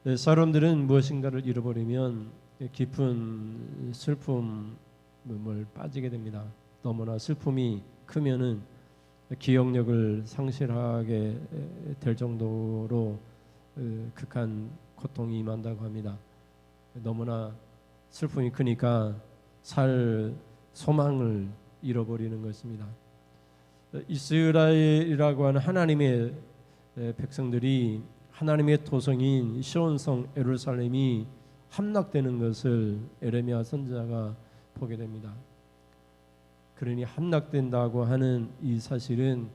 사람들은 무엇인가를 잃어버리면 깊은 슬픔을 빠지게 됩니다. 너무나 슬픔이 크면은 기억력을 상실하게 될 정도로 극한 고통이 임한다고 합니다. 너무나 슬픔이 크니까 살 소망을 잃어버리는 것입니다. 이스라엘이라고 하는 하나님의 백성들이 하나님의 도성인 시온성 예루살렘이 함락되는 것을 에레미야 선지자가 보게 됩니다. 그러니 함락된다고 하는 이 사실은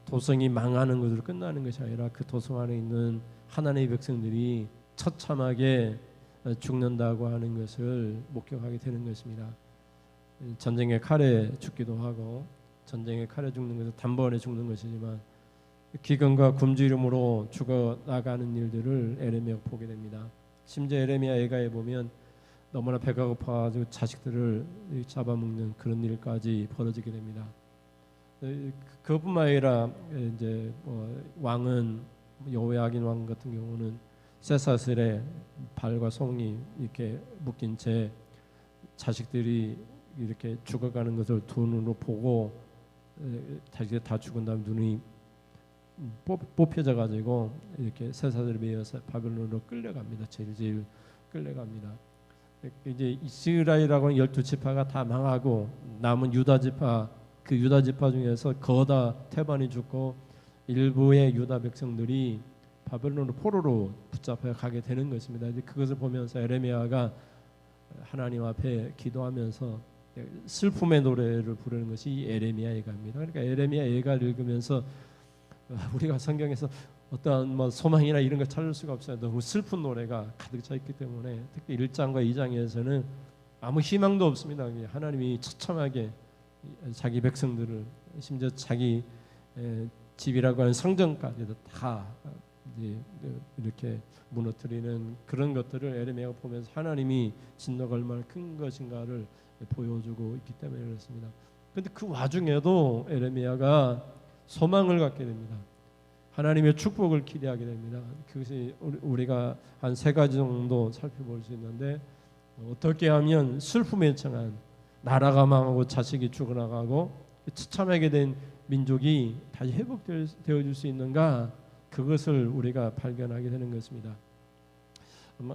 도성이 망하는 것으로 끝나는 것이 아니라 그 도성 안에 있는 하나님의 백성들이 처참하게 죽는다고 하는 것을 목격하게 되는 것입니다. 전쟁의 칼에 죽기도 하고 전쟁의 칼에 죽는 것은 단번에 죽는 것이지만 기근과 굶주림으로 죽어나가는 일들을 에레미야가 보게 됩니다. 심지어 에레미야 예가에 보면 너무나 배가 고파가지고 자식들을 잡아먹는 그런 일까지 벌어지게 됩니다. 그것뿐만 아니라 이제 왕은 여호야긴 왕 같은 경우는 쇠사슬에 발과 손이 이렇게 묶인 채 자식들이 이렇게 죽어가는 것을 두 눈으로 보고 자식들 다 죽은 다음 눈이 뽑혀져 가지고 이렇게 쇠사슬에 매여서 바벨론으로 끌려갑니다. 제일 끌려갑니다. 이제 이스라엘이라고 하는 12지파가 다 망하고 남은 유다지파, 그 유다지파 중에서 거다 태반이 죽고 일부의 유다 백성들이 바벨론으로 포로로 붙잡혀 가게 되는 것입니다. 이제 그것을 보면서 에레미야가 하나님 앞에 기도하면서 슬픔의 노래를 부르는 것이 이 에레미야 예가입니다. 그러니까 에레미야 예가를 읽으면서 우리가 성경에서 어떠한 소망이나 이런 걸 찾을 수가 없어요. 너무 슬픈 노래가 가득 차 있기 때문에 특히 1장과 2장에서는 아무 희망도 없습니다. 하나님이 처참하게 자기 백성들을 심지어 자기 집이라고 하는 성전까지도 다 이렇게 무너뜨리는 그런 것들을 에레미야가 보면서 하나님이 진노가 얼마나 큰 것인가를 보여주고 있기 때문에 그렇습니다. 그런데 그 와중에도 에레미야가 소망을 갖게 됩니다. 하나님의 축복을 기대하게 됩니다. 그것이 우리가 한 세 가지 정도 살펴볼 수 있는데 어떻게 하면 슬픔에 처한 나라가 망하고 자식이 죽어나가고 처참하게 된 민족이 다시 회복되어질 수 있는가, 그것을 우리가 발견하게 되는 것입니다.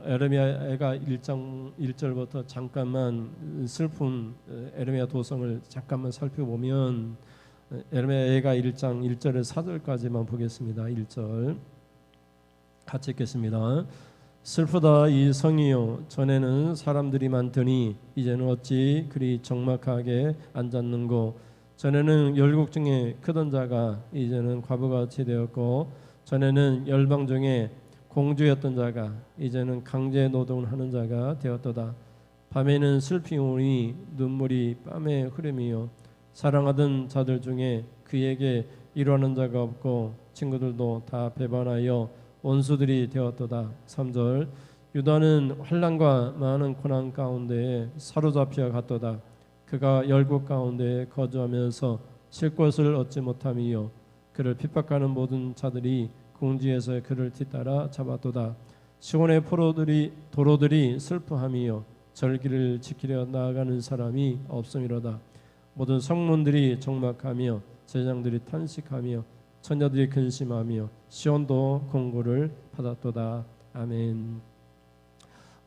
에레미야가 1장 1절부터 잠깐만 슬픈 에레미야 도성을 잠깐만 살펴보면 에레미야가 1장 1절에서 4절까지만 보겠습니다. 1절 같이 읽겠습니다. 슬프다 이 성이요, 전에는 사람들이 많더니 이제는 어찌 그리 적막하게 앉았는고. 전에는 열국 중에 크던 자가 이제는 과부같이 되었고, 전에는 열방 중에 공주였던 자가 이제는 강제 노동을 하는 자가 되었도다. 밤에는 슬피오니 눈물이 밤에 흐름이요, 사랑하던 자들 중에 그에게 이루하는 자가 없고 친구들도 다 배반하여 원수들이 되었도다. 3절 유다는 환난과 많은 고난 가운데에 사로잡혀 갔도다. 그가 열국 가운데에 거주하면서 쉴 곳을 얻지 못함이요, 그를 핍박하는 모든 자들이 궁지에서 그를 뒤따라 잡았도다. 시온의 도로들이 슬퍼함이요, 절기를 지키려 나아가는 사람이 없음이로다. 모든 성문들이 적막하며 제장들이 탄식하며 처녀들이 근심하며 시온도 공고를 받았도다. 아멘.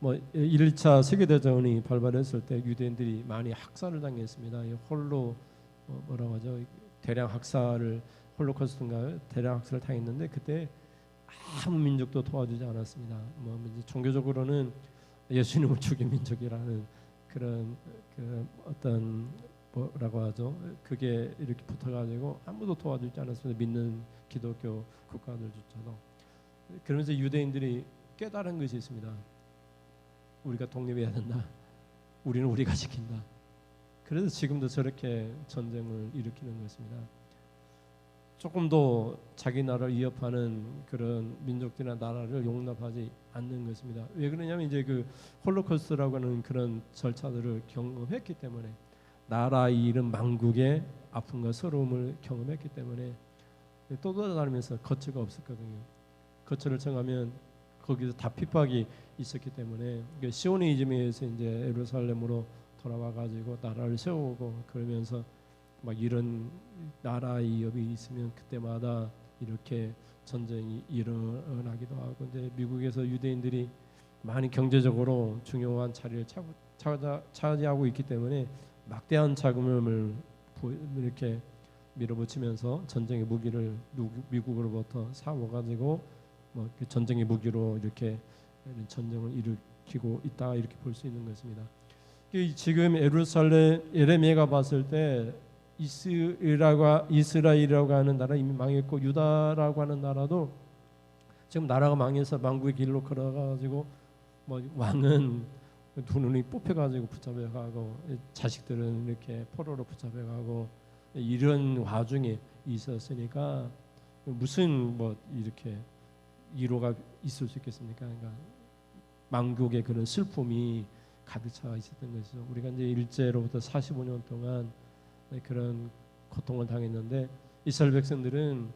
1차 세계대전이 발발했을 때 유대인들이 많이 학살을 당했습니다. 홀로 뭐라고 하죠? 대량 학살을, 홀로코스트인가요? 대량 학살을 당했는데 그때 아무 민족도 도와주지 않았습니다. 종교적으로는 예수님을 죽인 민족이라는 그런 어떤 뭐라고 하죠? 그게 이렇게 붙어가지고 아무도 도와주지 않았습니다. 믿는 기독교 국가들조차도. 그러면서 유대인들이 깨달은 것이 있습니다. 우리가 독립해야 된다. 우리는 우리가 지킨다. 그래서 지금도 저렇게 전쟁을 일으키는 것입니다. 조금 더 자기 나라를 위협하는 그런 민족들이나 나라를 용납하지 않는 것입니다. 왜 그러냐면 이제 그 홀로코스트라고 하는 그런 절차들을 경험했기 때문에, 나라 잃은 망국의 아픔과 서러움을 경험했기 때문에 떠돌아다니면서 거처가 없었거든요. 거처를 정하면 거기서 다 핍박이 있었기 때문에 시온의 이즘에 의해서 이제 예루살렘으로 돌아와 가지고 나라를 세우고 그러면서 막 이런 나라 위협이 있으면 그때마다 이렇게 전쟁이 일어나기도 하고, 근데 미국에서 유대인들이 많이 경제적으로 중요한 자리를 차지하고 있기 때문에 막대한 자금을 이렇게 밀어붙이면서 전쟁의 무기를 미국으로부터 사와가지고 뭐 전쟁의 무기로 이렇게 전쟁을 일으키고 있다, 이렇게 볼 수 있는 것입니다. 지금 예레미야가 봤을 때 이스라엘이라고 하는 나라 이미 망했고, 유다라고 하는 나라도 지금 나라가 망해서 망국의 길로 걸어가지고 뭐 왕은 두 눈이 뽑혀가지고 붙잡혀가고 자식들은 이렇게 포로로 붙잡혀가고 이런 와중에 있었으니까 무슨 뭐 이렇게 위로가 있을 수 있겠습니까? 그러니까 망국의 그런 슬픔이 가득 차 있었던 것이죠. 우리가 이제 일제로부터 45년 동안 그런 고통을 당했는데 이스라엘 백성들은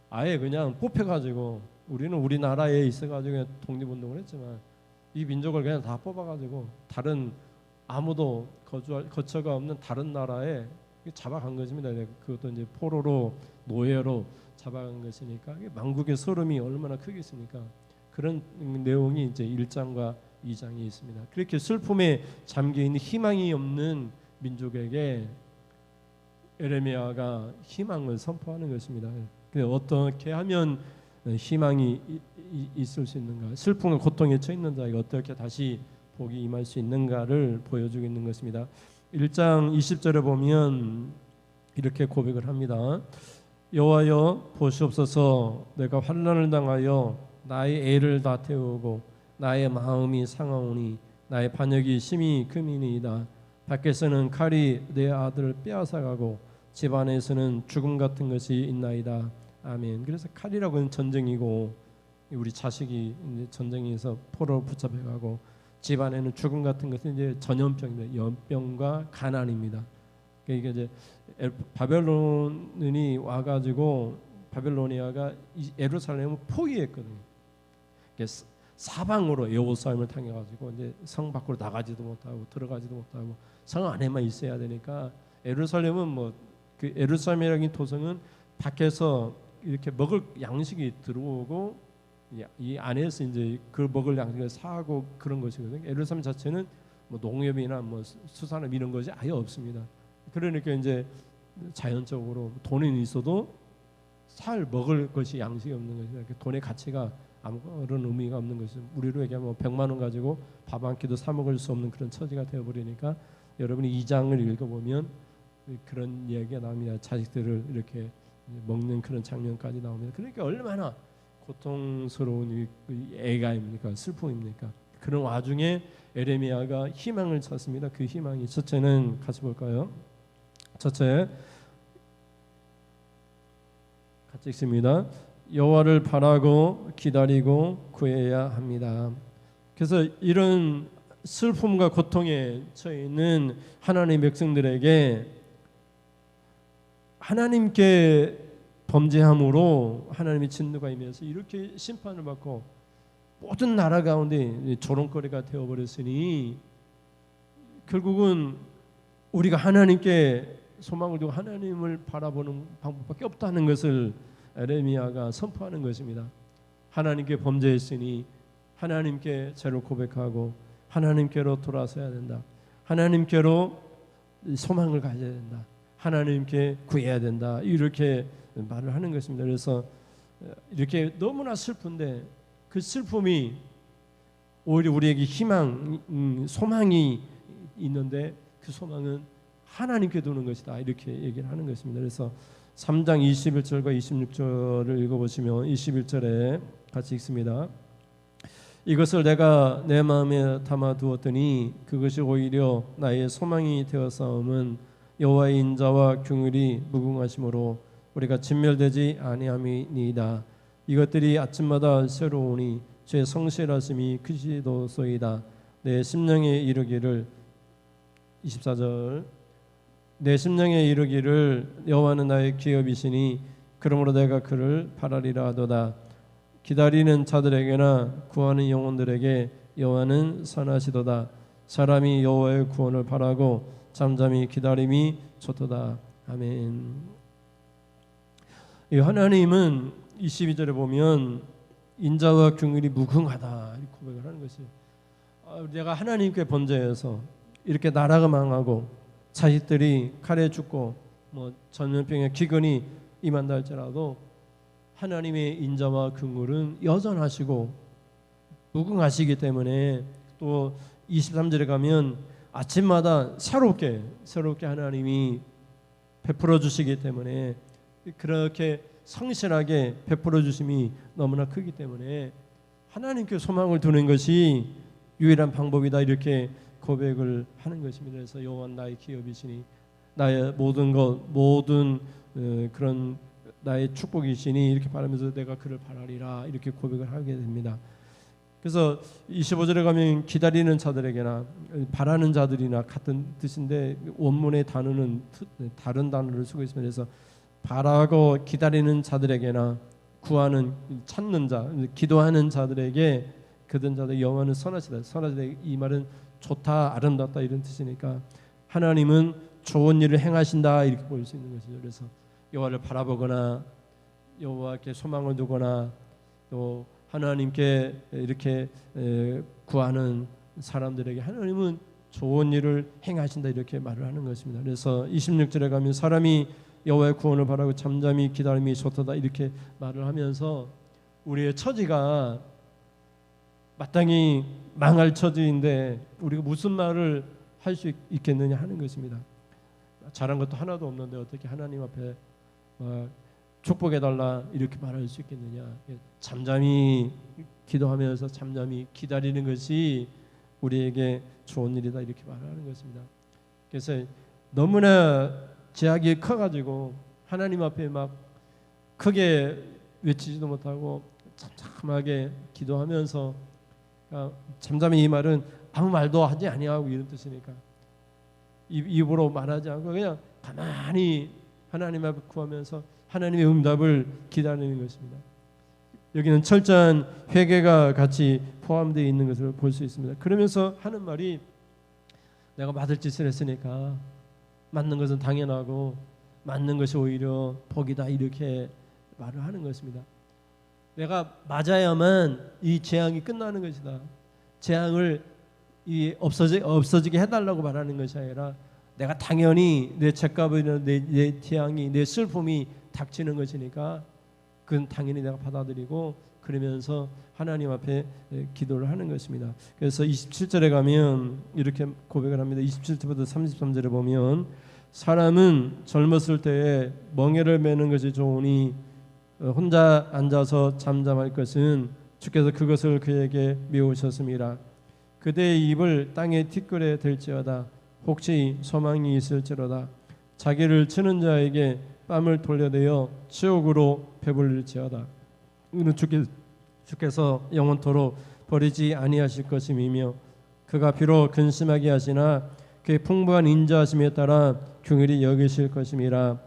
아예 그냥 뽑혀가지고, 우리는 우리나라에 있어가지고 독립운동을 했지만 이 민족을 그냥 다 뽑아가지고 다른 아무도 거처가 없는 다른 나라에 잡아간 것입니다. 그것도 이제 포로로, 노예로 잡아간 것이니까 망국의 소름이 얼마나 크겠습니까? 그런 내용이 이제 1장과 2장에 있습니다. 그렇게 슬픔에 잠겨 있는 희망이 없는 민족에게 예레미야가 희망을 선포하는 것입니다. 어떻게 하면 희망이 있을 수 있는가, 슬픔과 고통에 처해 있는 자에게 어떻게 다시 복이 임할 수 있는가를 보여주고 있는 것입니다. 1장 20절에 보면 이렇게 고백을 합니다. 여호와여 보시옵소서, 내가 환난을 당하여 나의 애를 다 태우고 나의 마음이 상하오니 나의 반역이 심히 크미니이다. 밖에서는 칼이 내 아들을 빼앗아가고 집 안에서는 죽음 같은 것이 있나이다. 아멘. 그래서 칼이라고 하는 전쟁이고, 우리 자식이 이제 전쟁에서 포로 붙잡혀가고, 집 안에는 죽음 같은 것은 이제 전염병입니다. 연병과 가난입니다. 그러니까 이제 바벨론이 와가지고 바벨로니아가 예루살렘을 포위했거든요. 사방으로 여호수아임을 당해가지고 이제 성 밖으로 나가지도 못하고 들어가지도 못하고 성 안에만 있어야 되니까, 예루살렘은 뭐 그 예루살렘이라는 도성은 밖에서 이렇게 먹을 양식이 들어오고 이 안에서 이제 그 먹을 양식을 사고 그런 것이거든요. 예루살렘 자체는 뭐 농협이나 뭐 수산업 이런 것이 아예 없습니다. 그러니까 이제 자연적으로 돈은 있어도 먹을 것이 양식이 없는 것이다. 돈의 가치가 아무런 의미가 없는 것이죠. 우리로 얘기하면 100만 원 가지고 밥 한 끼도 사 먹을 수 없는 그런 처지가 되어버리니까, 여러분이 2장을 읽어보면 그런 이야기가 나옵니다. 자식들을 이렇게 먹는 그런 장면까지 나옵니다. 그러니까 얼마나 고통스러운 애가입니까? 슬픔입니까? 그런 와중에 예레미야가 희망을 찾습니다. 그 희망이, 첫째는 같이 볼까요? 첫째, 같이 읽습니다. 여호와를 바라고 기다리고 구해야 합니다. 그래서 이런 슬픔과 고통에 처해 있는 하나님의 백성들에게 하나님께 범죄함으로 하나님의 진노가 임해서 이렇게 심판을 받고 모든 나라 가운데 조롱거리가 되어버렸으니, 결국은 우리가 하나님께 소망을 두고 하나님을 바라보는 방법밖에 없다는 것을 예레미야가 선포하는 것입니다. 하나님께 범죄했으니 하나님께 죄를 고백하고 하나님께로 돌아서야 된다. 하나님께로 소망을 가져야 된다. 하나님께 구해야 된다. 이렇게 말을 하는 것입니다. 그래서 이렇게 너무나 슬픈데 그 슬픔이 오히려 우리에게 희망, 소망이 있는데 그 소망은 하나님께 두는 것이다. 이렇게 얘기를 하는 것입니다. 그래서 3장 21절과 26절을 읽어보시면 21절에 같이 읽습니다. 이것을 내가 내 마음에 담아두었더니 그것이 오히려 나의 소망이 되었사옴은 여호와의 인자와 긍휼이 무궁하심으로 우리가 진멸되지 아니함이니이다. 이것들이 아침마다 새로우니 제 성실하심이 크시도소이다. 내 심령에 이르기를 24절 내 심령에 이르기를 여호와는 나의 기업이시니 그러므로 내가 그를 바라리라 하도다. 기다리는 자들에게나 구하는 영혼들에게 여호와는 선하시도다. 사람이 여호와의 구원을 바라고 잠잠히 기다림이 좋도다. 아멘. 이 하나님은 22절에 보면 인자와 긍휼이 무궁하다 이렇게 고백을 하는 것이에요. 내가 하나님께 번제해서 이렇게 나라가 망하고 자식들이 칼에 죽고 뭐 전염병에 기근이 임한다 할지라도 하나님의 인자와 긍휼은 여전하시고 무궁하시기 때문에 또 23절에 가면 아침마다 새롭게 하나님이 베풀어 주시기 때문에 그렇게 성실하게 베풀어 주심이 너무나 크기 때문에 하나님께 소망을 두는 것이 유일한 방법이다 이렇게 고백을 하는 것입니다. 그래서 여호와는 나의 기업이시니 나의 모든 그런 나의 축복이시니 이렇게 바라면서 내가 그를 바라리라 이렇게 고백을 하게 됩니다. 그래서 25절에 가면 기다리는 자들에게나 바라는 자들이나 같은 뜻인데 원문의 단어는 다른 단어를 쓰고 있습니다. 그래서 바라고 기다리는 자들에게나 구하는 찾는 자 기도하는 자들에게 그든 자들 여호와는 선하시다. 선하시다 이 말은 좋다 아름답다 이런 뜻이니까 하나님은 좋은 일을 행하신다 이렇게 볼 수 있는 것이죠. 그래서 여호와를 바라보거나 여호와께 소망을 두거나 또 하나님께 이렇게 구하는 사람들에게 하나님은 좋은 일을 행하신다 이렇게 말을 하는 것입니다. 그래서 26절에 가면 사람이 여호와의 구원을 바라고 잠잠히 기다림이 좋도다 이렇게 말을 하면서 우리의 처지가 마땅히 망할 처지인데 우리가 무슨 말을 할 수 있겠느냐 하는 것입니다. 잘한 것도 하나도 없는데 어떻게 하나님 앞에 축복해달라 이렇게 말할 수 있겠느냐. 잠잠히 기도하면서 잠잠히 기다리는 것이 우리에게 좋은 일이다 이렇게 말하는 것입니다. 그래서 너무나 제약이 커가지고 하나님 앞에 막 크게 외치지도 못하고 잠잠하게 기도하면서 잠잠히 이 말은 아무 말도 하지 아니하고 이런 뜻이니까 입으로 말하지 않고 그냥 가만히 하나님 앞에 구하면서 하나님의 응답을 기다리는 것입니다. 여기는 철저한 회개가 같이 포함되어 있는 것을 볼 수 있습니다. 그러면서 하는 말이 내가 맞을 짓을 했으니까 맞는 것은 당연하고 맞는 것이 오히려 복이다 이렇게 말을 하는 것입니다. 내가 맞아야만 이 재앙이 끝나는 것이다. 재앙을 없어지게 해달라고 말하는 것이 아니라 내가 당연히 내 죄값이나 내 재앙이 내 슬픔이 닥치는 것이니까 그건 당연히 내가 받아들이고 그러면서 하나님 앞에 기도를 하는 것입니다. 그래서 27절에 가면 이렇게 고백을 합니다. 27절부터 33절에 보면 사람은 젊었을 때에 멍에를 매는 것이 좋으니 혼자 앉아서 잠잠할 것은 주께서 그것을 그에게 메우셨음이라. 그대의 입을 땅에 티끌에 댈지어다. 혹시 소망이 있을지로다. 자기를 치는 자에게 뺨을 돌려대어 치욕으로 배불릴지어다. 이는 주께서 영원토록 버리지 아니하실 것임이며 그가 비록 근심하게 하시나 그의 풍부한 인자하심에 따라 긍휼히 여기실 것임이라.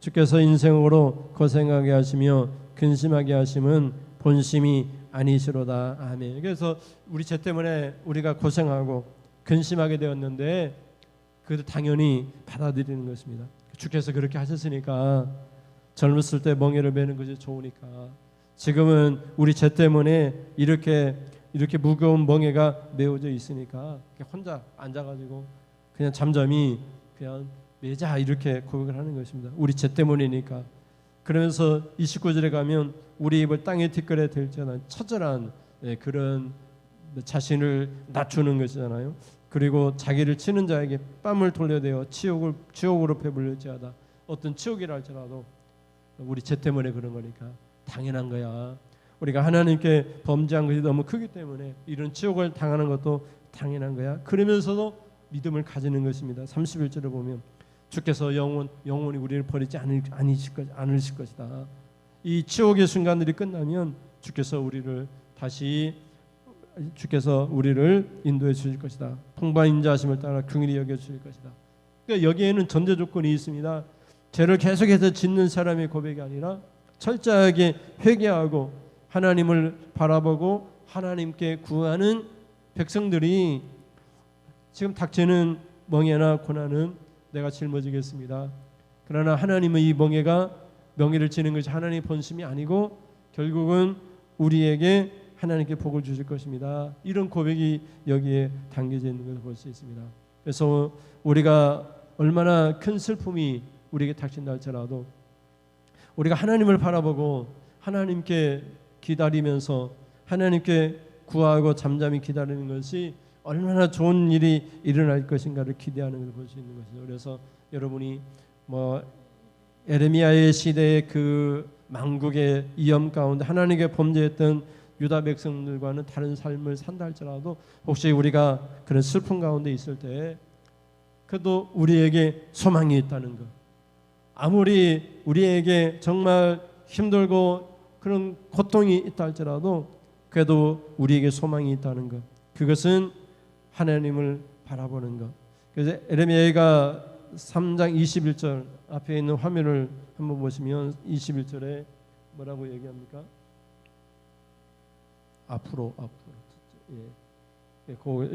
주께서 인생으로 고생하게 하시며 근심하게 하심은 본심이 아니시로다. 아멘. 그래서 우리 죄 때문에 우리가 고생하고 근심하게 되었는데 그것도 당연히 받아들이는 것입니다. 주께서 그렇게 하셨으니까 젊었을 때 멍에를 매는 것이 좋으니까 지금은 우리 죄 때문에 이렇게 무거운 멍에가 메워져 있으니까 혼자 앉아가지고 그냥 잠잠히 그냥 매자 이렇게 고백을 하는 것입니다. 우리 죄 때문이니까. 그러면서 29절에 가면 우리 입을 땅에 티끌에 댈지어다. 처절한 그런 자신을 낮추는 것이잖아요. 그리고 자기를 치는 자에게 뺨을 돌려대어 치욕으로 배불릴지어다. 어떤 치욕이라 할지라도 우리 죄 때문에 그런 거니까 당연한 거야. 우리가 하나님께 범죄한 것이 너무 크기 때문에 이런 치욕을 당하는 것도 당연한 거야. 그러면서도 믿음을 가지는 것입니다. 31절을 보면 주께서 영원히 우리를 버리지 않으실 것이다. 이 치욕의 순간들이 끝나면 주께서 우리를 인도해 주실 것이다. 풍부한 인자하심을 따라 긍휼히 여겨 주실 것이다. 그러니까 여기에는 전제 조건이 있습니다. 죄를 계속해서 짓는 사람의 고백이 아니라 철저하게 회개하고 하나님을 바라보고 하나님께 구하는 백성들이 지금 닥치는 멍에나 고난은 내가 짊어지겠습니다. 그러나 하나님의 이 멍에가 명예를 지는 것이 하나님의 본심이 아니고 결국은 우리에게 하나님께 복을 주실 것입니다. 이런 고백이 여기에 담겨져 있는 것을 볼 수 있습니다. 그래서 우리가 얼마나 큰 슬픔이 우리에게 닥친다 할지라도 우리가 하나님을 바라보고 하나님께 기다리면서 하나님께 구하고 잠잠히 기다리는 것이 얼마나 좋은 일이 일어날 것인가를 기대하는 것을 볼 수 있는 것이죠. 그래서 여러분이 에레미야의 시대의 그 망국의 위험 가운데 하나님께 범죄했던 유다 백성들과는 다른 삶을 산다 할지라도 혹시 우리가 그런 슬픔 가운데 있을 때 그래도 우리에게 소망이 있다는 것, 아무리 우리에게 정말 힘들고 그런 고통이 있다 할지라도 그래도 우리에게 소망이 있다는 것, 그것은 하나님을 바라보는 것. 그래서 에레미야가 3장 21절 앞에 있는 화면을 한번 보시면 21절에 뭐라고 얘기합니까? 앞으로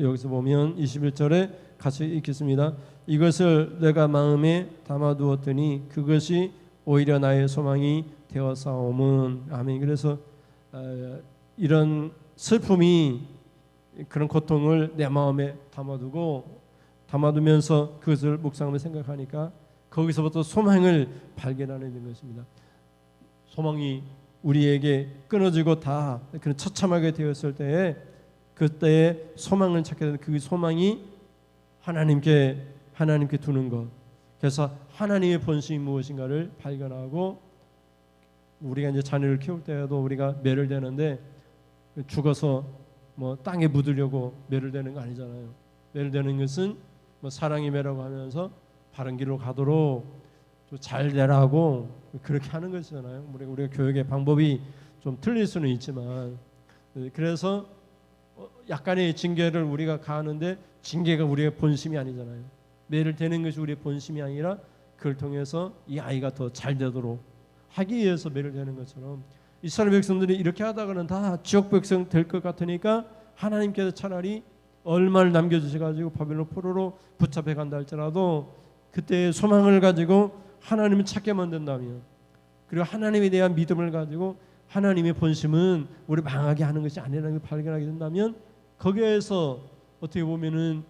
여기서 보면 21절에 같이 읽겠습니다. 이것을 내가 마음에 담아두었더니 그것이 오히려 나의 소망이 되어사오문. 아멘. 그래서 이런 슬픔이 그런 고통을 내 마음에 담아두면서 그것을 묵상하며 생각하니까 거기서부터 소망을 발견하는 것입니다. 소망이 우리에게 끊어지고 다 그런 처참하게 되었을 때에 그때에 소망을 찾게 되는 그 소망이 하나님께 두는 것. 그래서 하나님의 본심이 무엇인가를 발견하고 우리가 이제 자녀를 키울 때에도 우리가 매를 대는데 죽어서 땅에 묻으려고 매를 대는 거 아니잖아요. 매를 대는 것은 사랑의 매라고 하면서 바른 길로 가도록 잘 되라고 그렇게 하는 것이잖아요. 우리가 교육의 방법이 좀 틀릴 수는 있지만 그래서 약간의 징계를 우리가 가하는데 징계가 우리의 본심이 아니잖아요. 매를 대는 것이 우리의 본심이 아니라 그걸 통해서 이 아이가 더 잘 되도록 하기 위해서 매를 대는 것처럼 이스라엘 백성들이 이렇게 하다가는 다 지옥 백성 될 것 같으니까 하나님께서 차라리 얼마를 남겨주셔가지고 바벨론 포로로 붙잡혀 간다 할지라도 그때의 소망을 가지고 하나님을 찾게 만든다면 그리고 하나님에 대한 믿음을 가지고 하나님의 본심은 우리 망하게 하는 것이 아니라는 걸 발견하게 된다면 거기에서 어떻게 보면은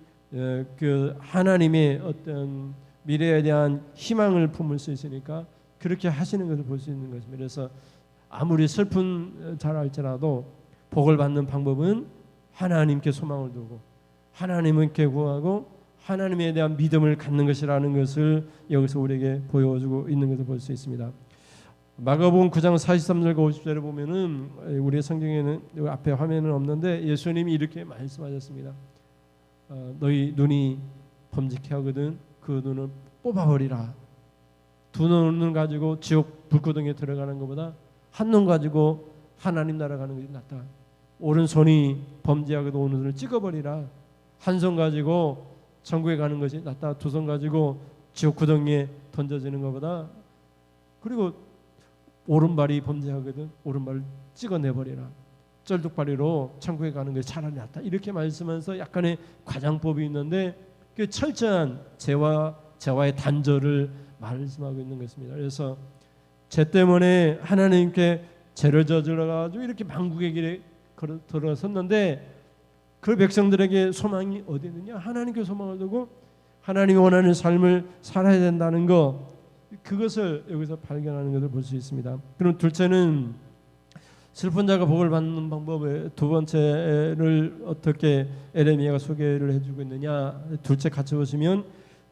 그 하나님의 어떤 미래에 대한 희망을 품을 수 있으니까 그렇게 하시는 것을 볼 수 있는 것입니다. 그래서 아무리 슬픈 자랄지라도 복을 받는 방법은 하나님께 소망을 두고 하나님께 구하고 하나님에 대한 믿음을 갖는 것이라는 것을 여기서 우리에게 보여주고 있는 것을 볼 수 있습니다. 마가복음 9장 43절과 50절에 보면은 우리의 성경에는 앞에 화면은 없는데 예수님이 이렇게 말씀하셨습니다. 너희 눈이 범죄케 하거든 그 눈을 뽑아버리라. 두 눈을 가지고 지옥 불구덩이에 들어가는 것보다 한 눈 가지고 하나님 나라 가는 것이 낫다. 오른손이 범죄하거든 오른손을 찍어버리라. 한 손 가지고 천국에 가는 것이 낫다. 두 손 가지고 지옥 구덩이에 던져지는 것보다 그리고 오른발이 범죄하거든 오른발을 찍어내버리라. 쩔뚝발이로 천국에 가는 것이 차라리 낫다. 이렇게 말씀하면서 약간의 과장법이 있는데 그 철저한 죄와의 단절을 말씀하고 있는 것입니다. 그래서 죄 때문에 하나님께 죄를 저질러 가지고 이렇게 망국의 길에 들어섰는데 그 백성들에게 소망이 어디 있느냐? 하나님께 소망을 두고 하나님이 원하는 삶을 살아야 된다는 것, 그것을 여기서 발견하는 것을 볼 수 있습니다. 그럼 둘째는 슬픈 자가 복을 받는 방법의 두 번째를 어떻게 에레미야가 소개를 해주고 있느냐? 둘째 같이 보시면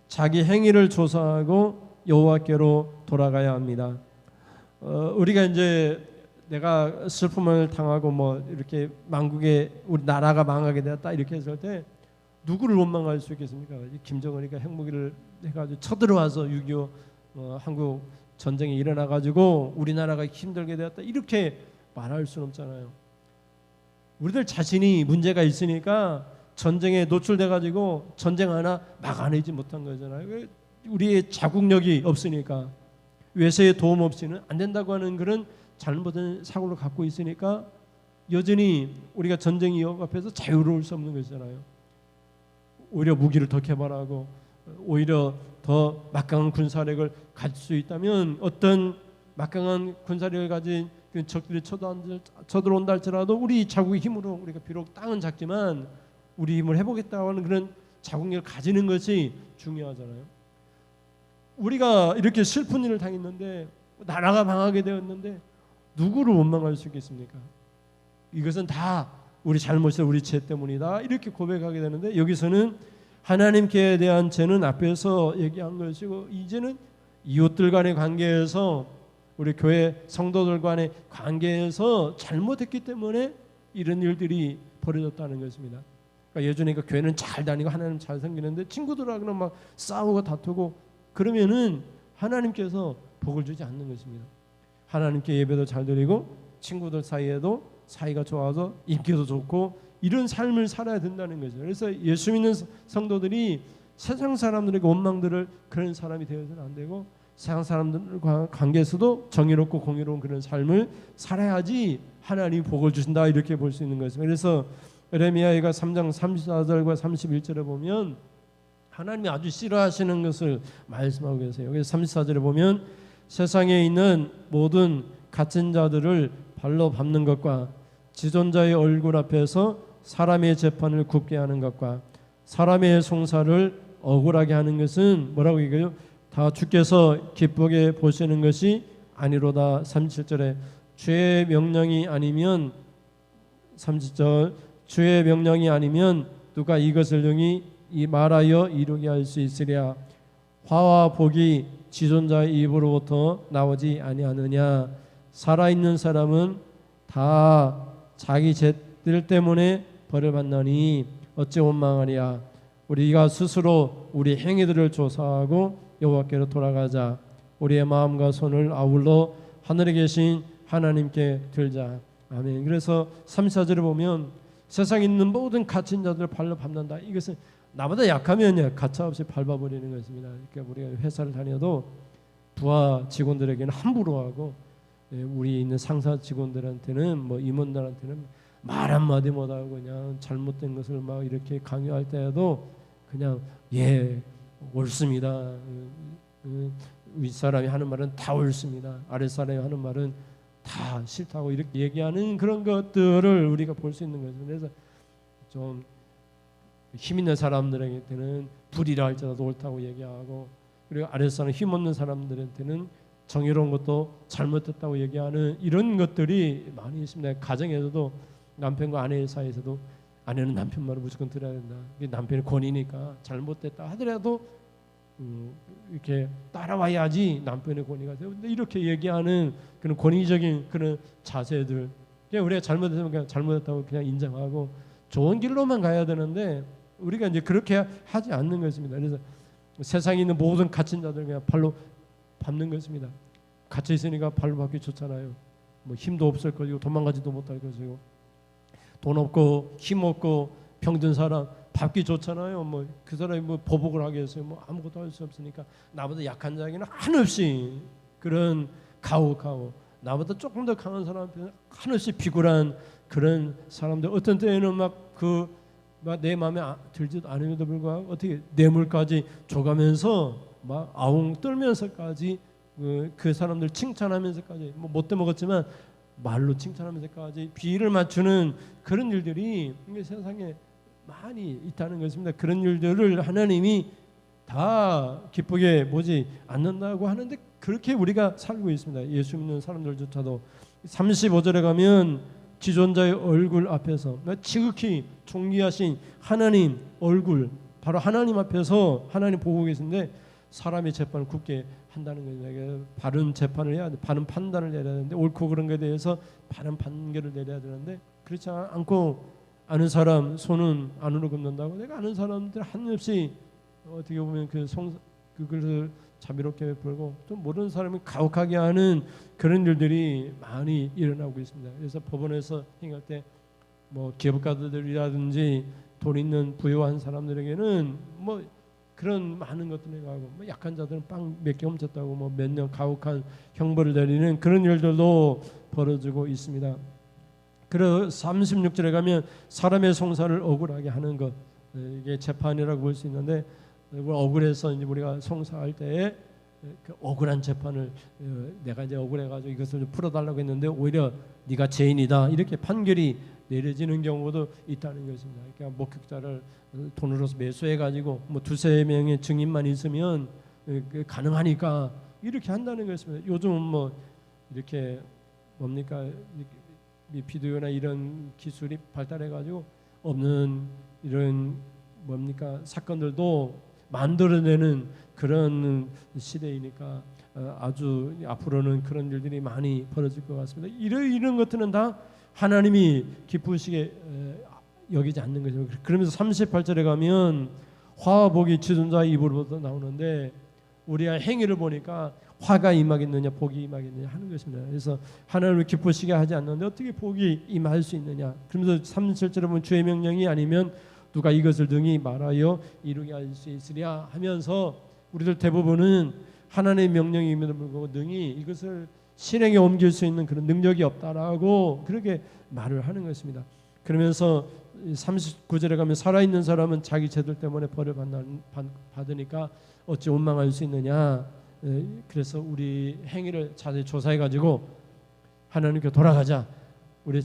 자기 행위를 조사하고 여호와께로 돌아가야 합니다. 우리가 이제 내가 슬픔을 당하고 이렇게 망국에 우리 나라가 망하게 되었다 이렇게 했을 때 누구를 원망할 수 있겠습니까? 김정은이가 핵무기를 해가지고 쳐들어와서 6.25 한국 전쟁이 일어나가지고 우리나라가 힘들게 되었다 이렇게 말할 수는 없잖아요. 우리들 자신이 문제가 있으니까 전쟁에 노출돼가지고 전쟁 하나 막아내지 못한 거잖아요. 왜? 우리의 자국력이 없으니까 외세의 도움 없이는 안 된다고 하는 그런 잘못된 사고를 갖고 있으니까 여전히 우리가 전쟁 위협 앞에서 자유로울 수 없는 것이잖아요. 오히려 무기를 더 개발하고 오히려 더 막강한 군사력을 가질 수 있다면 어떤 막강한 군사력을 가진 그 적들이 쳐들어온다 할지라도 우리 자국의 힘으로 우리가 비록 땅은 작지만 우리 힘을 해보겠다고 하는 그런 자국력을 가지는 것이 중요하잖아요. 우리가 이렇게 슬픈 일을 당했는데 나라가 망하게 되었는데 누구를 원망할 수 있겠습니까? 이것은 다 우리 잘못이다, 우리 죄 때문이다 이렇게 고백하게 되는데 여기서는 하나님께 대한 죄는 앞에서 얘기한 것이고 이제는 이웃들 간의 관계에서 우리 교회 성도들 간의 관계에서 잘못했기 때문에 이런 일들이 벌어졌다는 것입니다. 그러니까 예전에 교회는 잘 다니고 하나님 잘 섬기는데 친구들하고는 막 싸우고 다투고 그러면은 하나님께서 복을 주지 않는 것입니다. 하나님께 예배도 잘 드리고 친구들 사이에도 사이가 좋아서 인기도 좋고 이런 삶을 살아야 된다는 거죠. 그래서 예수 믿는 성도들이 세상 사람들에게 원망들을 그런 사람이 되어서는 안 되고 세상 사람들과 관계에서도 정의롭고 공의로운 그런 삶을 살아야지 하나님이 복을 주신다 이렇게 볼 수 있는 것입니다. 그래서 에레미야가 3장 34절과 31절에 보면 하나님이 아주 싫어하시는 것을 말씀하고 계세요. 그래서 34절에 보면 세상에 있는 모든 갇힌 자들을 발로 밟는 것과 지존자의 얼굴 앞에서 사람의 재판을 굽게 하는 것과 사람의 송사를 억울하게 하는 것은 뭐라고 얘기해요? 다 주께서 기쁘게 보시는 것이 아니로다. 37절에 주의 명령이 아니면 30절 주의 명령이 아니면 누가 이것을 능히 말하여 이루게 할 수 있으랴. 화와 복이 지존자의 입으로부터 나오지 아니하느냐. 살아있는 사람은 다 자기 죄들 때문에 벌을 받나니 어찌 원망하랴. 우리가 스스로 우리 행위들을 조사하고 여호와께로 돌아가자. 우리의 마음과 손을 아울러 하늘에 계신 하나님께 들자. 아멘. 그래서 34절에 보면 세상에 있는 모든 갇힌 자들을 발로 밟는다. 이것은 나보다 약하면 가차없이 밟아버리는 것입니다. 그러니까 우리가 회사를 다녀도 부하 직원들에게는 함부로 하고 우리 있는 상사 직원들한테는 뭐 임원들한테는 말 한마디 못하고 그냥 잘못된 것을 막 이렇게 강요할 때에도 그냥 예 옳습니다. 윗사람이 하는 말은 다 옳습니다. 아랫사람이 하는 말은 다 싫다고 이렇게 얘기하는 그런 것들을 우리가 볼 수 있는 거죠. 그래서 좀 힘 있는 사람들에게는 불의라 할지라도 옳다고 얘기하고 그리고 아랫사람 힘없는 사람들한테는 정의로운 것도 잘못됐다고 얘기하는 이런 것들이 많이 있습니다. 가정에서도 남편과 아내 사이에서도 아내는 남편 말을 무조건 들어야 된다. 이게 남편의 권위니까 잘못됐다 하더라도 이렇게 따라와야지 남편의 권위가 돼요. 근데 이렇게 얘기하는 그런 권위적인 그런 자세들, 그냥 우리가 잘못했으면 그냥 잘못했다고 그냥 인정하고 좋은 길로만 가야 되는데 우리가 이제 그렇게 하지 않는 것입니다. 그래서 세상에 있는 모든 갇힌 자들 그냥 발로 밟는 것입니다. 갇혀 있으니까 발로 밟기 좋잖아요. 뭐 힘도 없을 것이고 도망가지도 못할 것이고 돈 없고 힘 없고 병든 사람 밟기 좋잖아요. 뭐 그 사람이 뭐 보복을 하겠어요. 뭐 아무것도 할 수 없으니까 나보다 약한 자에게는 한없이 그런 가혹하고 나보다 조금 더 강한 사람한테는 한없이 비굴한 그런 사람들. 어떤 때에는 막 내 마음에 들지도 않음에도 불구하고 어떻게 뇌물까지 줘가면서 막 아웅 떨면서까지 그 사람들 칭찬하면서까지 뭐 못돼 먹었지만 말로 칭찬하면서까지 비위를 맞추는 그런 일들이 세상에 많이 있다는 것입니다. 그런 일들을 하나님이 다 기쁘게 보지 않는다고 하는데 그렇게 우리가 살고 있습니다. 예수 믿는 사람들조차도 35절에 가면 지존자의 얼굴 앞에서 지극히 존귀하신 하나님 얼굴 바로 하나님 앞에서 하나님 보고 계신데 사람의 재판을 굳게 한다는 거예요. 바른 재판을 해야 돼. 바른 판단을 내려야 되는데 옳고 그런 것에 대해서 바른 판결을 내려야 되는데 그렇지 않고 아는 사람 손은 안으로 굽는다고 내가 아는 사람들 한없이 어떻게 보면 그것을 자비롭게 베풀고 또 모르는 사람이 가혹하게 하는 그런 일들이 많이 일어나고 있습니다. 그래서 법원에서 행할 때 뭐 기업가들이라든지 돈 있는 부유한 사람들에게는 뭐 그런 많은 것들을 하고 뭐 약한 자들은 빵 몇 개 훔쳤다고 뭐 몇 년 가혹한 형벌을 내리는 그런 일들도 벌어지고 있습니다. 그리고 36절에 가면 사람의 송사를 억울하게 하는 것, 이게 재판이라고 볼 수 있는데 억울해서 이제 우리가 송사할 때에 그 억울한 재판을 내가 이제 억울해가지고 이것을 풀어달라고 했는데 오히려 네가 죄인이다 이렇게 판결이 내려지는 경우도 있다는 것입니다. 그러니까 목격자를 돈으로서 매수해가지고 뭐 두세 명의 증인만 있으면 가능하니까 이렇게 한다는 것입니다. 요즘은 뭐 이렇게 뭡니까 비디오나 이런 기술이 발달해가지고 없는 이런 뭡니까 사건들도 만들어내는 그런 시대이니까 아주 앞으로는 그런 일들이 많이 벌어질 것 같습니다. 이런 것들은 다 하나님이 기쁘시게 여기지 않는 거죠. 그러면서 38절에 가면 화와 복이 지존자의 입으로부터 나오는데 우리의 행위를 보니까 화가 임하겠느냐 복이 임하겠느냐 하는 것입니다. 그래서 하나님을 기쁘시게 하지 않는데 어떻게 복이 임할 수 있느냐. 그러면서 37절에 보면 주의 명령이 아니면 누가 이것을 능히 말하여 이루게 할 수 있으랴 하면서 우리들 대부분은 하나님의 명령임에도 불구하고 능히 이것을 실행에 옮길 수 있는 그런 능력이 없다라고 그렇게 말을 하는 것입니다. 그러면서 39절에 가면 살아있는 사람은 자기 죄들 때문에 벌을 받으니까 어찌 원망할 수 있느냐. 그래서 우리 행위를 자세히 조사해 가지고 하나님께 돌아가자. 우리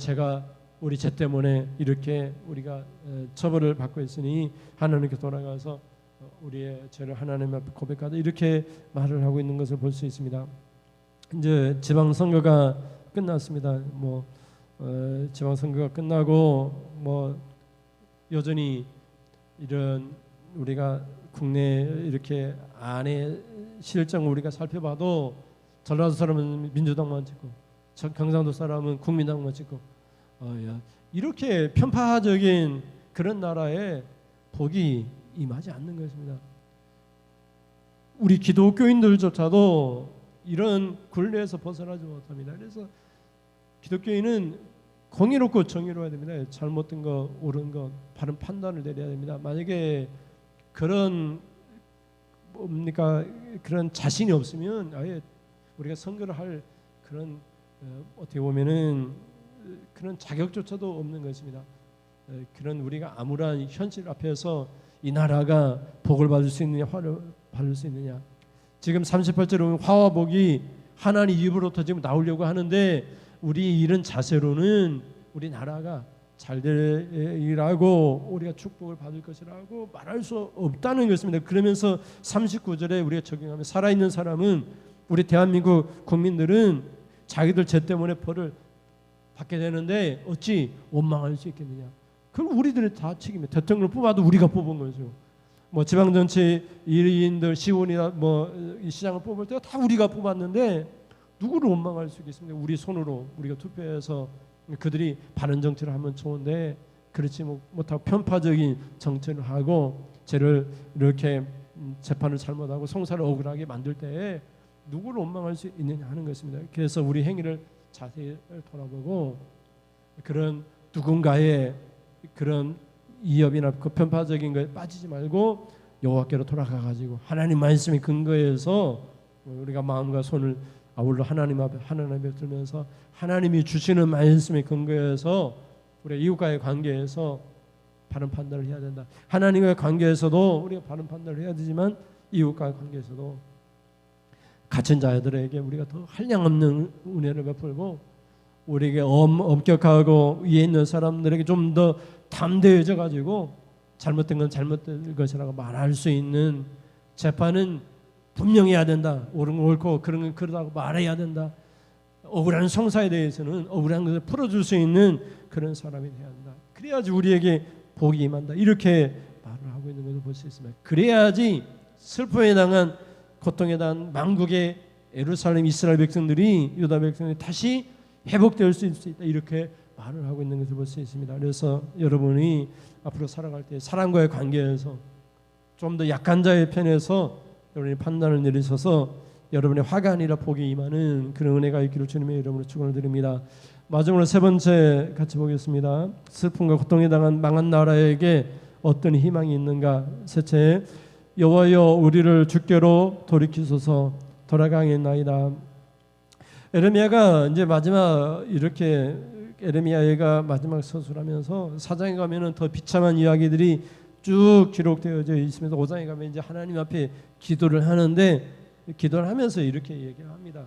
죄 때문에 이렇게 우리가 처벌을 받고 있으니 하나님께 돌아가서 우리의 죄를 하나님 앞에 고백하자 이렇게 말을 하고 있는 것을 볼 수 있습니다. 이제 지방선거가 끝났습니다. 뭐 지방선거가 끝나고 뭐 여전히 이런 우리가 국내 이렇게 안에 실정을 우리가 살펴봐도 전라도 사람은 민주당만 찍고 경상도 사람은 국민당만 찍고 이렇게 편파적인 그런 나라에 복이 임하지 않는 것입니다. 우리 기독교인들조차도 이런 굴레에서 벗어나지 못합니다. 그래서 기독교인은 공의롭고 정의로워야 됩니다. 잘못된 거, 옳은 거, 바른 판단을 내려야 됩니다. 만약에 그런 그런 자신이 없으면 아예 우리가 선거를 할 그런 어떻게 보면은 그런 자격조차도 없는 것입니다. 그런 우리가 암울한 현실 앞에서 이 나라가 복을 받을 수 있느냐 화를 받을 수 있느냐. 지금 38절에 보면 화와 복이 하나님 입으로부터 지금 나오려고 하는데 우리 이런 자세로는 우리 나라가 잘 되리라고 우리가 축복을 받을 것이라고 말할 수 없다는 것입니다. 그러면서 39절에 우리가 적용하면 살아있는 사람은 우리 대한민국 국민들은 자기들 죄 때문에 벌을 받게 되는데 어찌 원망할 수 있겠느냐. 그럼 우리들이 다 책임이에요. 대통령을 뽑아도 우리가 뽑은 거죠. 뭐 지방정치 일인들 시원이나 뭐 시장을 뽑을 때가 다 우리가 뽑았는데 누구를 원망할 수 있겠습니까? 우리 손으로 우리가 투표해서 그들이 바른 정치를 하면 좋은데 그렇지 못하고 편파적인 정치를 하고 죄를 이렇게 재판을 잘못하고 송사를 억울하게 만들 때에 누구를 원망할 수 있느냐 하는 것입니다. 그래서 우리 행위를 자세히 돌아보고 그런 누군가의 그런 이협이나 그 편파적인 것에 빠지지 말고 여호와께로 돌아가 가지고 하나님 말씀의 근거에서 우리가 마음과 손을 아울러 하나님 앞에 들면서 하나님이 주시는 말씀의 근거에서 우리가 이웃과의 관계에서 바른 판단을 해야 된다. 하나님과의 관계에서도 우리가 바른 판단을 해야 되지만 이웃과의 관계에서도 갇힌 자들에게 우리가 더 한량없는 은혜를 베풀고 우리에게 엄격하고 위에 있는 사람들에게 좀 더 담대해져 가지고 잘못된 건 잘못된 것이라고 말할 수 있는 재판은 분명히 해야 된다. 옳은 건 옳고 그런 건 그러다고 말해야 된다. 억울한 송사에 대해서는 억울한 것을 풀어줄 수 있는 그런 사람이 되어야 한다. 그래야지 우리에게 복이 임한다. 이렇게 말을 하고 있는 것을 볼 수 있습니다. 그래야지 슬픔에 당한 고통에 당한 만국의 예루살렘 이스라엘 백성들이 유다 백성들이 다시 회복될 수 있다. 이렇게 말을 하고 있는 것을 볼 수 있습니다. 그래서 여러분이 앞으로 살아갈 때 사람과의 관계에서 좀 더 약한 자의 편에서 여러분이 판단을 내리셔서 여러분의 화가 아니라 복이 임하는 그런 은혜가 있기를 주님의 이름으로 축원을 드립니다. 마지막으로 세 번째 같이 보겠습니다. 슬픔과 고통에 당한 망한 나라에게 어떤 희망이 있는가. 셋째, 여호와여 우리를 주께로 돌이키소서 돌아가겠나이다. 에레미야가 이제 마지막 이렇게 에레미야가 마지막 서술하면서 4장에 가면은 더 비참한 이야기들이 쭉 기록되어져 있으면서 5장에 가면 이제 하나님 앞에 기도를 하는데 기도를 하면서 이렇게 얘기합니다.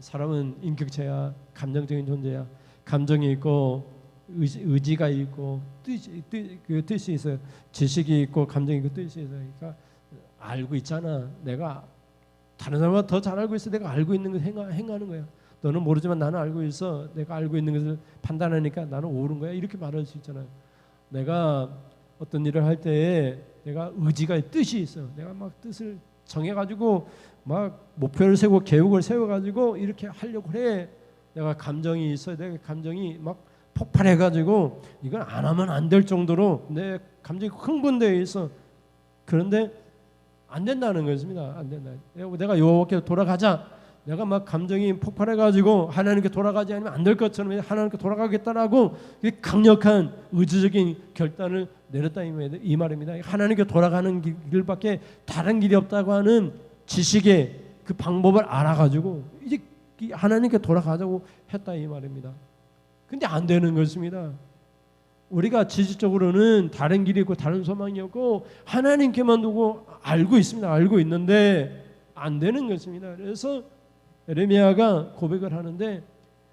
사람은 인격체야, 감정적인 존재야. 감정이 있고 의지가 있고 뜻이 있어요. 지식이 있고 감정이 있고 뜻이 있어요. 그러니까 알고 있잖아. 내가 다른 사람보다 더 잘 알고 있어. 내가 알고 있는 걸 행하는 거야. 너는 모르지만 나는 알고 있어. 내가 알고 있는 것을 판단하니까 나는 옳은 거야. 이렇게 말할 수 있잖아요. 내가 어떤 일을 할 때에 내가 의지가 뜻이 있어. 내가 막 뜻을 정해가지고 막 목표를 세우고 계획을 세워가지고 이렇게 하려고 해. 내가 감정이 있어. 내 감정이 막 폭발해가지고 이건 안 하면 안 될 정도로 내 감정이 흥분되어 있어. 그런데 안 된다는 것입니다. 안 된다. 내가 여호와께 돌아가자. 내가 막 감정이 폭발해가지고 하나님께 돌아가지 않으면 안 될 것처럼 하나님께 돌아가겠다라고 강력한 의지적인 결단을 내렸다 이 말입니다. 하나님께 돌아가는 길밖에 다른 길이 없다고 하는 지식의 그 방법을 알아가지고 이제 하나님께 돌아가자고 했다 이 말입니다. 근데 안 되는 것입니다. 우리가 지식적으로는 다른 길이 있고 다른 소망이 없고 하나님께만 두고 알고 있습니다. 알고 있는데 안 되는 것입니다. 그래서 에레미야가 고백을 하는데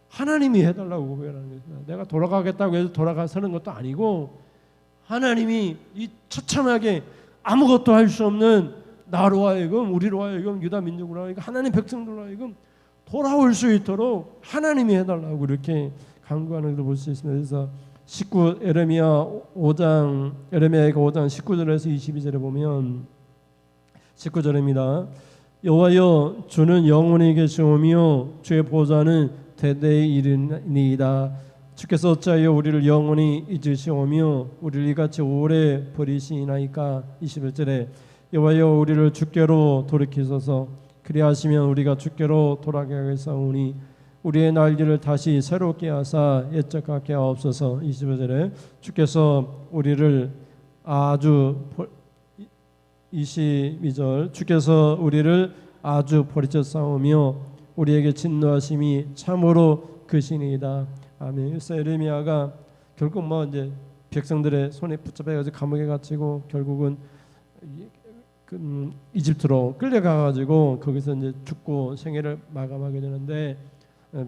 하나님이 해달라고 고백을 하는 것입니다. 내가 돌아가겠다고 해서 돌아가서는 것도 아니고 하나님이 이 처참하게 아무것도 할 수 없는 나로 하여금 우리로 하여금 유다 민족으로 하여금 하나님 백성들로 하여금 돌아올 수 있도록 하나님이 해달라고 이렇게 간구하는 것을 볼 수 있습니다. 그래서 에레미야 5장 19절에서 22절에 보면 19절입니다. 여호와여 주는 영원히 계시오며 주의 보좌는 대대에 이르니이다. 주께서 어찌하여 우리를 영원히 잊으시오며 우리를 이같이 오래 버리시나이까. 21절에 여호와여 우리를 주께로 돌이키소서 그리하시면 우리가 주께로 돌아가겠사오니 우리의 날개를 다시 새롭게 하사 옛적 같게 하옵소서. 25절에 주께서 우리를 22절 주께서 우리를 아주 버리셨사오며 우리에게 진노하심이 참으로 크시니이다. 아멘. 그래서 에레미야가 결국 이제 백성들의 손에 붙잡혀가지고 감옥에 갇히고 결국은 이집트로 끌려가가지고 거기서 이제 죽고 생애를 마감하게 되는데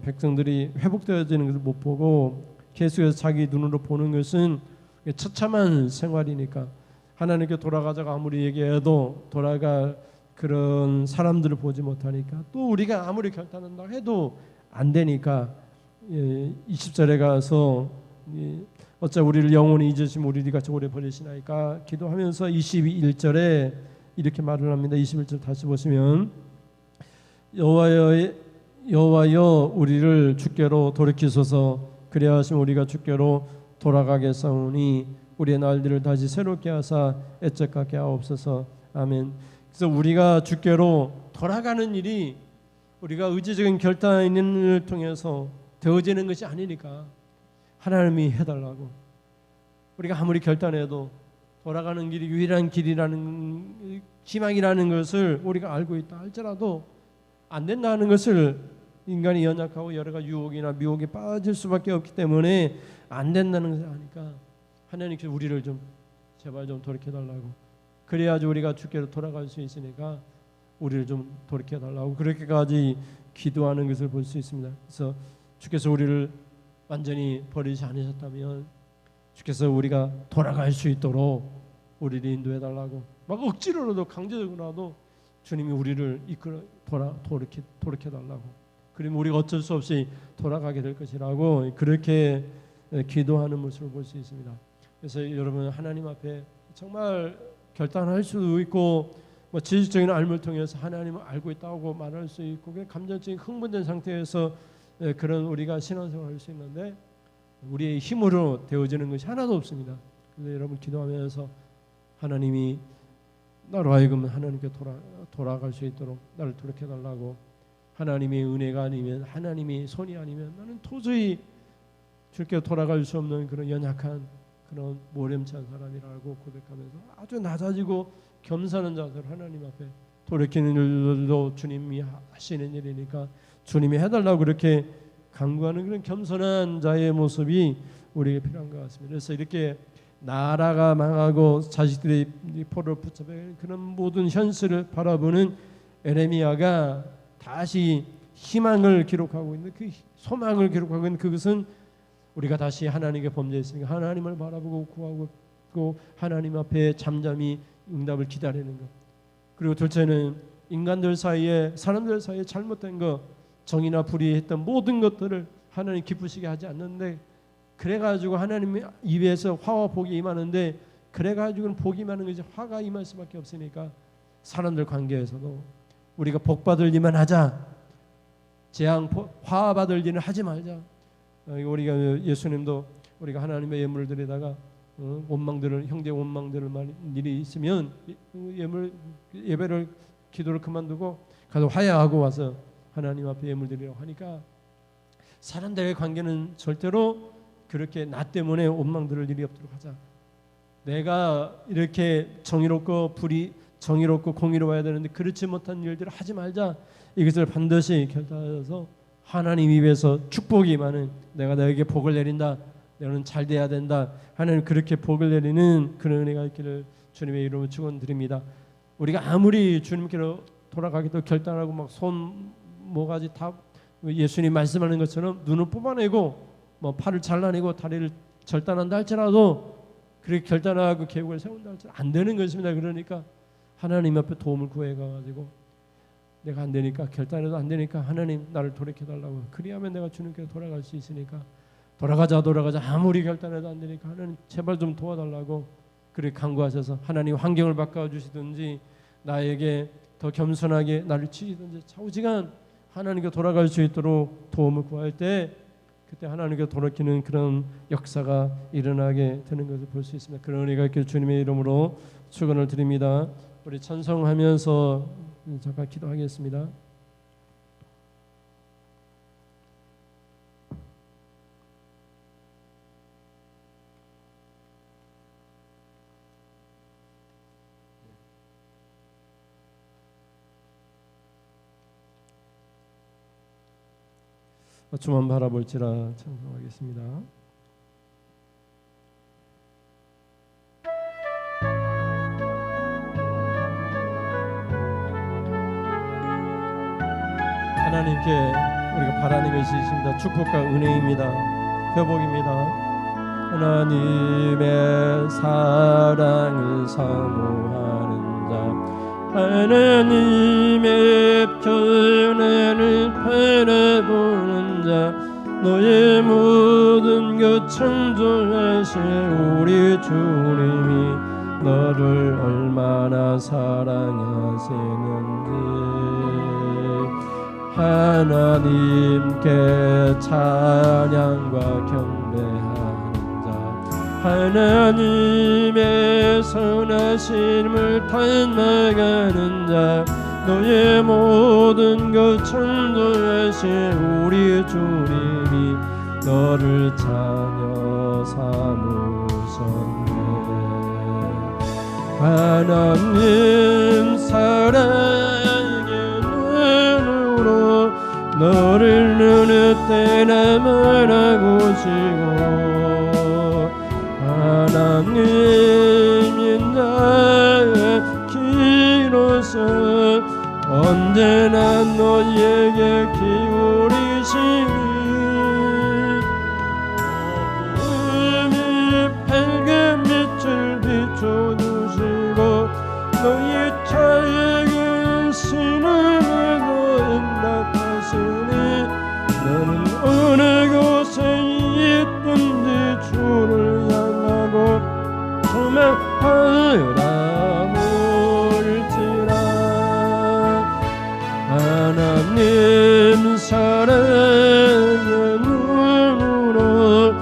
백성들이 회복되어지는 것을 못 보고 계속해서 자기 눈으로 보는 것은 처참한 생활이니까 하나님께 돌아가자고 아무리 얘기해도 돌아갈 그런 사람들을 보지 못하니까 또 우리가 아무리 결단한다고 해도 안 되니까 20절에 가서 어차 우리를 영원히 잊으시면 우리를 같이 오래 버리시나이까 기도하면서 21절에 이렇게 말을 합니다. 21절 다시 보시면 여호와여 우리를 주께로 돌이키소서 그리하시면 우리가 주께로 돌아가겠사오니 우리의 날들을 다시 새롭게 하사 애적 같게 하옵소서. 아멘. 그래서 우리가 주께로 돌아가는 일이 우리가 의지적인 결단을 통해서 되어지는 것이 아니니까 하나님이 해달라고. 우리가 아무리 결단해도 돌아가는 길이 유일한 길이라는 희망이라는 것을 우리가 알고 있다 할지라도 안 된다는 것을 인간이 연약하고 여러 가지 유혹이나 미혹에 빠질 수밖에 없기 때문에 안 된다는 것을 아니까 하나님께서 우리를 좀 제발 좀 돌이켜달라고. 그래야지 우리가 주께로 돌아갈 수 있으니까 우리를 좀 돌이켜달라고 그렇게까지 기도하는 것을 볼 수 있습니다. 그래서 주께서 우리를 완전히 버리지 않으셨다면 주께서 우리가 돌아갈 수 있도록 우리를 인도해달라고 막 억지로라도 강제적으로라도 주님이 우리를 이끌어 돌이켜달라고. 그러면 우리가 어쩔 수 없이 돌아가게 될 것이라고 그렇게 기도하는 모습을 볼 수 있습니다. 그래서 여러분 하나님 앞에 정말 결단할 수도 있고 지식적인 알물 통해서 하나님을 알고 있다고 말할 수 있고 감정적인 흥분된 상태에서 그런 우리가 신앙생활을 할 수 있는데 우리의 힘으로 되어지는 것이 하나도 없습니다. 그래서 여러분 기도하면서 하나님이 나로 하여금 하나님께 돌아갈 수 있도록 나를 돌이켜달라고. 하나님의 은혜가 아니면 하나님의 손이 아니면 나는 도저히 주께 돌아갈 수 없는 그런 연약한 그런 모렴치한 사람이라고 고백하면서 아주 낮아지고 겸손한 자세로 하나님 앞에 돌이키는 일도 주님이 하시는 일이니까 주님이 해달라고 그렇게 간구하는 그런 겸손한 자의 모습이 우리에게 필요한 것 같습니다. 그래서 이렇게 나라가 망하고 자식들이 포로를 붙잡히는 그런 모든 현실을 바라보는 에레미야가 다시 희망을 기록하고 있는 그 소망을 기록하고 있는 그것은 우리가 다시 하나님께 범죄했으니까 하나님을 바라보고 구하고 하나님 앞에 잠잠히 응답을 기다리는 것. 그리고 둘째는 인간들 사이에 사람들 사이에 잘못된 것 정의나 불의했던 모든 것들을 하나님 기쁘시게 하지 않는데 그래가지고 하나님 입에서 화와 복이 임하는데 그래가지고는 복이 임하는 것이 화가 임할 수밖에 없으니까 사람들 관계에서도 우리가 복 받을 일만 하자 재앙 화 받을 일은 하지 말자. 우리가 예수님도 우리가 하나님의 예물을 드리다가 원망들을 형제 원망들을 일이 있으면 예배를 기도를 그만두고 가서 화해하고 와서 하나님 앞에 예물 드리라고 하니까 사람들의 관계는 절대로 그렇게 나 때문에 원망들을 일이 없도록 하자. 내가 이렇게 정의롭고 공의로워야 되는데 그렇지 못한 일들을 하지 말자. 이것을 반드시 결단해서 하나님 입에서 축복이 많은 내가 너에게 복을 내린다. 너는 잘 돼야 된다. 하나님 그렇게 복을 내리는 그런 은혜가 있기를 주님의 이름으로 축원드립니다. 우리가 아무리 주님께로 돌아가기도 결단하고 막 손 모가지 다 예수님 말씀하는 것처럼 눈을 뽑아내고 뭐 팔을 잘라내고 다리를 절단한다 할지라도 그렇게 결단하고 계획을 세운다 할지라도 안 되는 것입니다. 그러니까 하나님 앞에 도움을 구해가지고 내가 안 되니까 결단해도 안 되니까 하나님 나를 돌이켜달라고 그리하면 내가 주님께로 돌아갈 수 있으니까 돌아가자 아무리 결단해도 안 되니까 하나님 제발 좀 도와달라고 그렇게 간구하셔서 하나님 환경을 바꿔주시든지 나에게 더 겸손하게 나를 치시든지 차오지간 하나님께 돌아갈 수 있도록 도움을 구할 때 그때 하나님께 돌이키는 그런 역사가 일어나게 되는 것을 볼 수 있습니다. 그런 은혜가 있길 주님의 이름으로 축원을 드립니다. 우리 찬송하면서 잠깐 기도하겠습니다. 주만 바라볼지라 찬송하겠습니다. 하나님께 우리가 바라는 것이 있습니다. 축복과 은혜입니다. 회복입니다. 하나님의 사랑을 사모하는 자 하나님의 편애를 바라보는 자 너의 모든 것 창조하신 우리 주님이 너를 얼마나 사랑하시는지 하나님께 찬양과 경배하는 자 하나님의 선하심을 닮아가는 자 너의 모든 것 창조하신 우리 주님이 너를 자녀 삼으셨네. 하나님 사랑의 눈으로 너를 눈으로 바라보시고 하나님이 나의 길로서 언제나 너에게 기울이시니 어둠이 밝은 빛을 비춰주시고 너의 작은 신음으로 응답하시니 너는 어느 곳에 있든지 주를 향하고 소망하라 하나님 사랑의 눈으로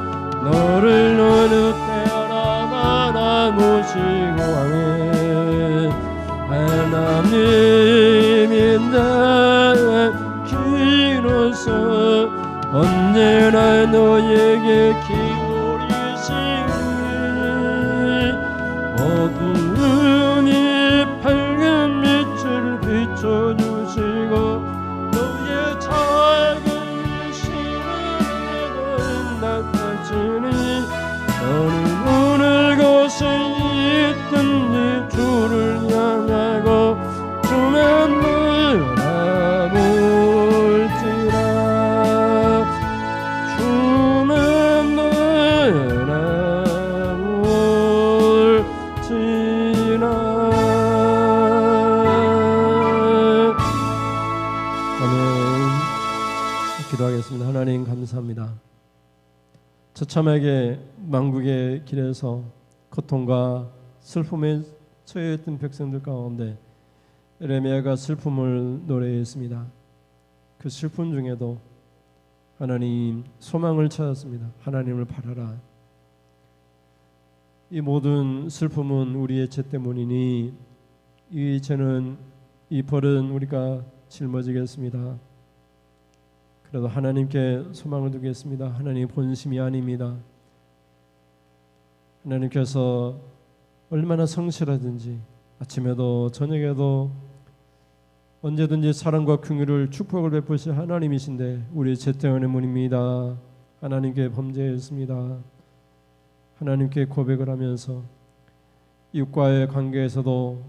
너를 어느 때나 바라보시고 하나님이 나의 길로서 언제나 너에게 기울이시니 처참하게 만국의 길에서 고통과 슬픔에 처해있던 백성들 가운데 에레미야가 슬픔을 노래했습니다. 그 슬픔 중에도 하나님 소망을 찾았습니다. 하나님을 바라라. 이 모든 슬픔은 우리의 죄 때문이니 이 죄는 이 벌은 우리가 짊어지겠습니다. 그래도 하나님께 소망을 두겠습니다. 하나님 본심이 아닙니다. 하나님께서 얼마나 성실하든지 아침에도 저녁에도 언제든지 사랑과 긍휼을 축복을 베푸실 하나님이신데 우리의 죄 때문입니다. 하나님께 범죄했습니다. 하나님께 고백을 하면서 이웃과의 관계에서도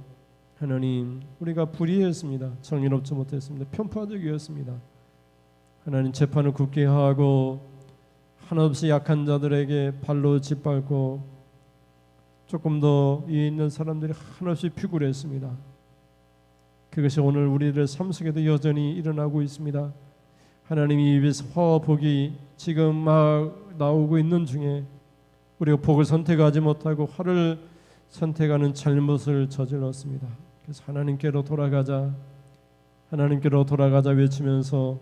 하나님 우리가 불의했습니다. 정의롭지 못했습니다. 편파적이었습니다. 하나님 재판을 굳게 하고 한없이 약한 자들에게 발로 짓밟고 조금 더 위에 있는 사람들이 한없이 피굴했습니다. 그것이 오늘 우리들의 삶 속에도 여전히 일어나고 있습니다. 하나님이 입에서 화와 복이 지금 막 나오고 있는 중에 우리가 복을 선택하지 못하고 화를 선택하는 잘못을 저질렀습니다. 그래서 하나님께로 돌아가자, 하나님께로 돌아가자 외치면서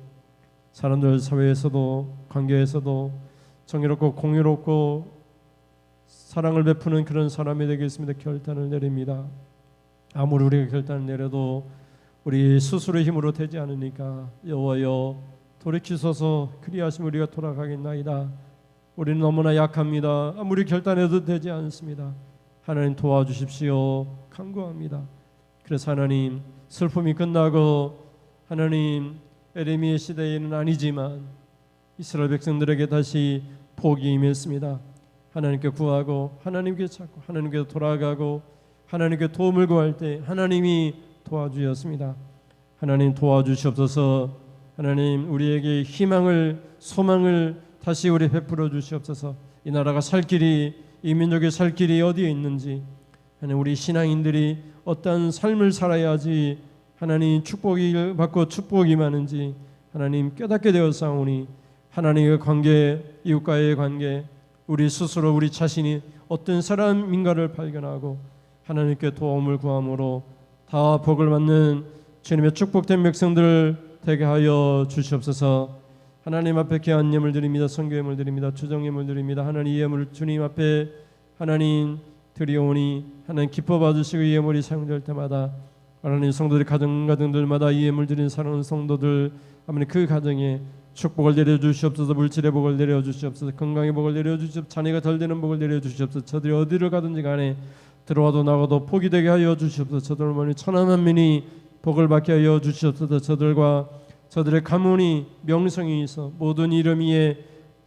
사람들 사회에서도 관계에서도 정의롭고 공의롭고 사랑을 베푸는 그런 사람이 되겠습니다. 결단을 내립니다. 아무리 우리가 결단을 내려도 우리 스스로의 힘으로 되지 않으니까 여호와여 돌이키소서 그리하시면 우리가 돌아가겠나이다. 우리는 너무나 약합니다. 아무리 결단해도 되지 않습니다. 하나님 도와주십시오. 간구합니다. 그래서 하나님 슬픔이 끝나고 하나님 에레미야 시대에는 아니지만 이스라엘 백성들에게 다시 복이 임했습니다. 하나님께 구하고 하나님께 찾고 하나님께 돌아가고 하나님께 도움을 구할 때 하나님이 도와주셨습니다. 하나님 도와주시옵소서. 하나님 우리에게 희망을 소망을 다시 우리 베풀어 주시옵소서. 이 나라가 살 길이 이 민족의 살 길이 어디에 있는지 하나님 우리 신앙인들이 어떤 삶을 살아야지 하나님 축복을 받고 축복이 많은지 하나님 깨닫게 되었사오니 하나님의 관계 이웃과의 관계 우리 스스로 우리 자신이 어떤 사람인가를 발견하고 하나님께 도움을 구함으로 다 복을 받는 주님의 축복된 백성들 되게 하여 주시옵소서. 하나님 앞에 귀한 예물 드립니다. 성교 예물 드립니다. 주정 예물 드립니다. 하나님 이 예물을 주님 앞에 하나님 드리오니 하나님 기뻐 받으시고 이 예물이 사용될 때마다 하나님 성도들 가정들마다 이 예물 드리는 사랑하는 성도들 하나님 그 가정에 축복을 내려주시옵소서. 물질의 복을 내려주시옵소서. 건강의 복을 내려주시옵소서. 자녀가 덜 되는 복을 내려주시옵소서. 저들이 어디를 가든지 간에 들어와도 나가도 복이 되게 하여 주시옵소서. 저들만이 천하만민이 복을 받게 하여 주시옵소서. 저들과 저들의 가문이 명성이 있어 모든 이름 위에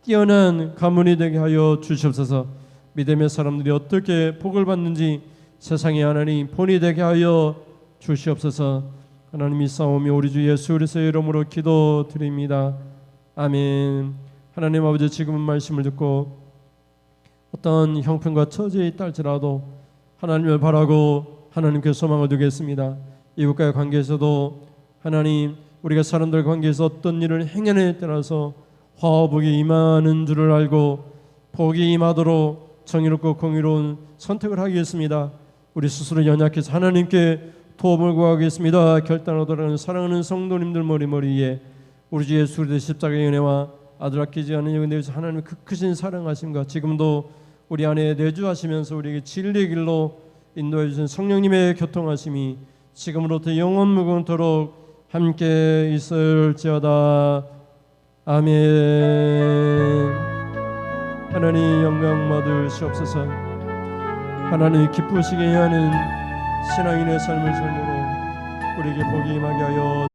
뛰어난 가문이 되게 하여 주시옵소서. 믿음의 사람들이 어떻게 복을 받는지 세상에 하나님 본이 되게 하여 주시옵소서. 하나님이 싸우며 우리 주 예수 그리스도의 이름으로 기도드립니다. 아멘. 하나님 아버지 지금은 말씀을 듣고 어떤 형편과 처지에 있다 할지라도 하나님을 바라고 하나님께 소망을 두겠습니다. 이웃과의 관계에서도 하나님 우리가 사람들 관계에서 어떤 일을 행하느냐에 따라서 화와 복이 임하는 줄을 알고 복이 임하도록 정의롭고 공의로운 선택을 하겠습니다. 우리 스스로 연약해서 하나님께 도움을 구하겠습니다. 결단하도록 하는 사랑하는 성도님들 머리머리에 우리 주 예수 그리스도의 십자가의 은혜와 아들 아끼지 않은 영혼에서 하나님의 그 크신 사랑하심과 지금도 우리 안에 내주하시면서 우리에게 진리의 길로 인도해 주신 성령님의 교통하심이 지금으로부터 영원 무궁토록 함께 있을지어다. 아멘. 하나님 영광 받으시옵소서. 하나님 기쁘시게 하는 신앙인의 삶을 삶으로 우리에게 복이 임하게 하여